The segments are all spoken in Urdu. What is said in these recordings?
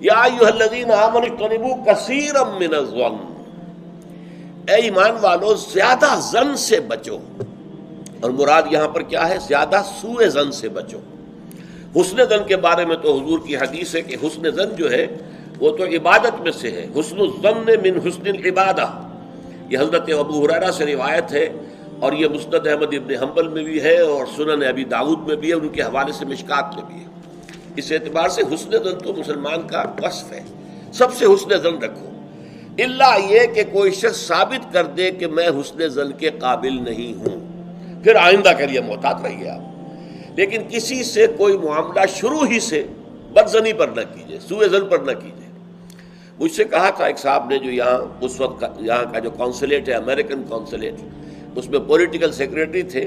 یا ایھا الذین آمنوا اجتنبوا کثیرا من الظن، اے ایمان والو زیادہ ظن سے بچو. اور مراد یہاں پر کیا ہے؟ زیادہ سوء ظن سے بچو. حسن ظن کے بارے میں تو حضور کی حدیث ہے کہ حسن ظن جو ہے وہ تو عبادت میں سے ہے. حسن الظن من حسن العبادہ، یہ حضرت ابو ہریرہ سے روایت ہے، اور یہ مسند احمد ابن حنبل میں بھی ہے اور سنن ابی داؤد میں بھی ہے، ان کے حوالے سے مشکات میں بھی ہے. اس اعتبار سے حسن ظن تو مسلمان کا وصف ہے. سب سے حسن ظن رکھو، الا یہ کہ کوئی شخص ثابت کر دے کہ میں حسن ظن کے قابل نہیں ہوں، پھر آئندہ کے لیے محتاط رہیے آپ. لیکن کسی سے کوئی معاملہ شروع ہی سے بدظنی پر نہ کیجیے، سوء ظن پر نہ کیجیے. مجھ سے کہا تھا ایک صاحب نے جو یہاں اس وقت یہاں کا جو کونسلیٹ ہے، امریکن کونسلیٹ، اس میں پولیٹیکل سیکریٹری تھے.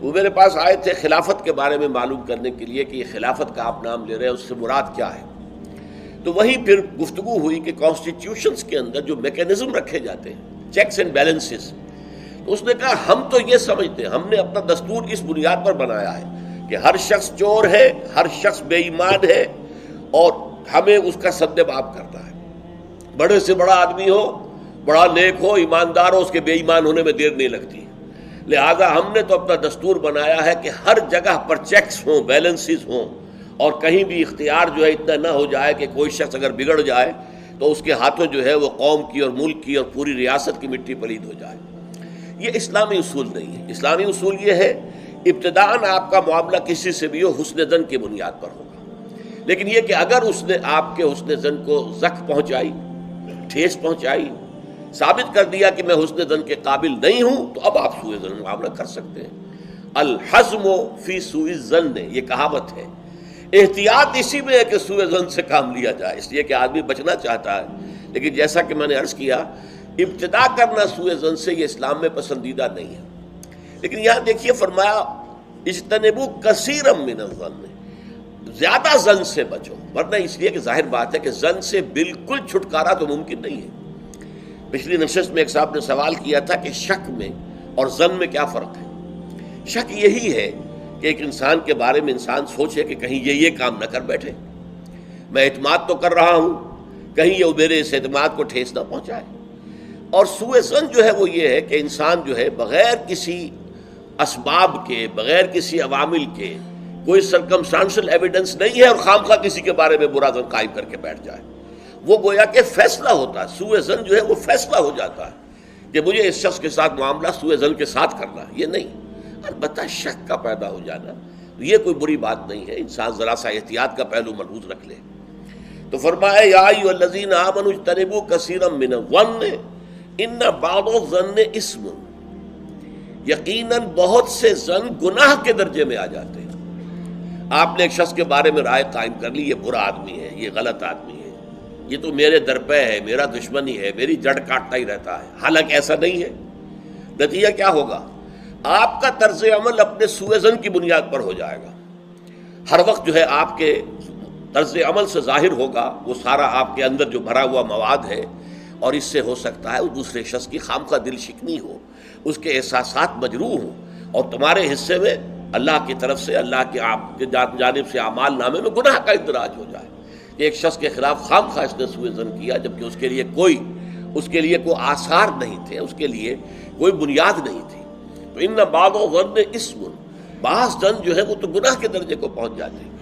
وہ میرے پاس آئے تھے خلافت کے بارے میں معلوم کرنے کے لیے کہ یہ خلافت کا آپ نام لے رہے ہیں، اس سے مراد کیا ہے. تو وہیں پھر گفتگو ہوئی کہ کانسٹیٹیوشنز کے اندر جو میکینزم رکھے جاتے ہیں، چیکس اینڈ بیلنسز، تو اس نے کہا ہم تو یہ سمجھتے ہیں، ہم نے اپنا دستور اس بنیاد پر بنایا ہے کہ ہر شخص چور ہے، ہر شخص بے ایمان ہے، اور ہمیں اس کا سد باب کرنا ہے. بڑے سے بڑا آدمی ہو، بڑا نیک ہو، ایماندار ہو، اس کے بے ایمان ہونے میں دیر نہیں لگتی. لہذا ہم نے تو اپنا دستور بنایا ہے کہ ہر جگہ پر چیکس ہوں، بیلنسز ہوں، اور کہیں بھی اختیار جو ہے اتنا نہ ہو جائے کہ کوئی شخص اگر بگڑ جائے تو اس کے ہاتھوں جو ہے وہ قوم کی اور ملک کی اور پوری ریاست کی مٹی پلید ہو جائے. یہ اسلامی اصول نہیں ہے. اسلامی اصول یہ ہے ابتداءً آپ کا معاملہ کسی سے بھی ہو حسن ظن کی بنیاد پر ہوگا. لیکن یہ کہ اگر اس نے آپ کے حسن ظن کو زخم پہنچائی، ٹھیس پہنچائی، ثابت کر دیا کہ میں حسن ظن کے قابل نہیں ہوں، تو اب آپ سوء ظن معاملہ کر سکتے ہیں. الحزم فی سوء الظن، یہ کہاوت ہے. احتیاط اسی میں ہے کہ سوء ظن سے کام لیا جائے، اس لیے کہ آدمی بچنا چاہتا ہے. لیکن جیسا کہ میں نے عرض کیا، ابتدا کرنا سوء ظن سے یہ اسلام میں پسندیدہ نہیں ہے. لیکن یہاں دیکھیے فرمایا اجتنبوا کثیرا من الظن، زیادہ ظن سے بچو. ورنہ اس لیے کہ ظاہر بات ہے کہ ظن سے بالکل چھٹکارا تو ممکن نہیں ہے. پچھلی نشست میں ایک صاحب نے سوال کیا تھا کہ شک میں اور ظن میں کیا فرق ہے. شک یہی ہے کہ ایک انسان کے بارے میں انسان سوچے کہ کہیں یہ کام نہ کر بیٹھے، میں اعتماد تو کر رہا ہوں، کہیں یہ میرے اس اعتماد کو ٹھیس نہ پہنچائے. اور سوء ظن جو ہے وہ یہ ہے کہ انسان جو ہے بغیر کسی اسباب کے، بغیر کسی عوامل کے، کوئی سرکمسٹانشل ایویڈنس نہیں ہے اور خام خواہ کسی کے بارے میں برا ظن قائم کر کے بیٹھ جائے. وہ گویا کہ فیصلہ ہوتا ہے. سوء ظن جو ہے وہ فیصلہ ہو جاتا ہے کہ مجھے اس شخص کے ساتھ معاملہ سوء ظن کے ساتھ کرنا ہے. یہ نہیں، البتہ شک کا پیدا ہو جانا یہ کوئی بری بات نہیں ہے. انسان ذرا سا احتیاط کا پہلو ملحوظ رکھ لے. تو فرمایا یا ایھا الذین آمنوا اجتنبوا کثیرا من الظن ان بعض الظن اثم، یقیناً بہت سے ظن گناہ کے درجے میں آ جاتے ہیں. آپ نے ایک شخص کے بارے میں رائے قائم کر لی، یہ برا آدمی ہے، یہ غلط آدمی ہے، یہ تو میرے درپے ہے، میرا دشمن ہی ہے، میری جڑ کاٹتا ہی رہتا ہے. حالانکہ ایسا نہیں ہے. نتیجہ کیا ہوگا؟ آپ کا طرز عمل اپنے سوء ظن کی بنیاد پر ہو جائے گا. ہر وقت جو ہے آپ کے طرز عمل سے ظاہر ہوگا وہ سارا آپ کے اندر جو بھرا ہوا مواد ہے، اور اس سے ہو سکتا ہے وہ دوسرے شخص کی خامخواہ دل شکنی ہو، اس کے احساسات مجروح ہوں، اور تمہارے حصے میں اللہ کی طرف سے، اللہ کی جانب سے اعمال نامے میں گناہ کا اندراج ہو جائے کہ ایک شخص کے خلاف خامخواہ اس نے سوء ظن کیا، جبکہ اس کے لیے کوئی آثار نہیں تھے، اس کے لیے کوئی بنیاد نہیں تھی. تو ان بعض الظن اثم، بعض ظن جو ہے وہ تو گناہ کے درجے کو پہنچ جاتے ہیں.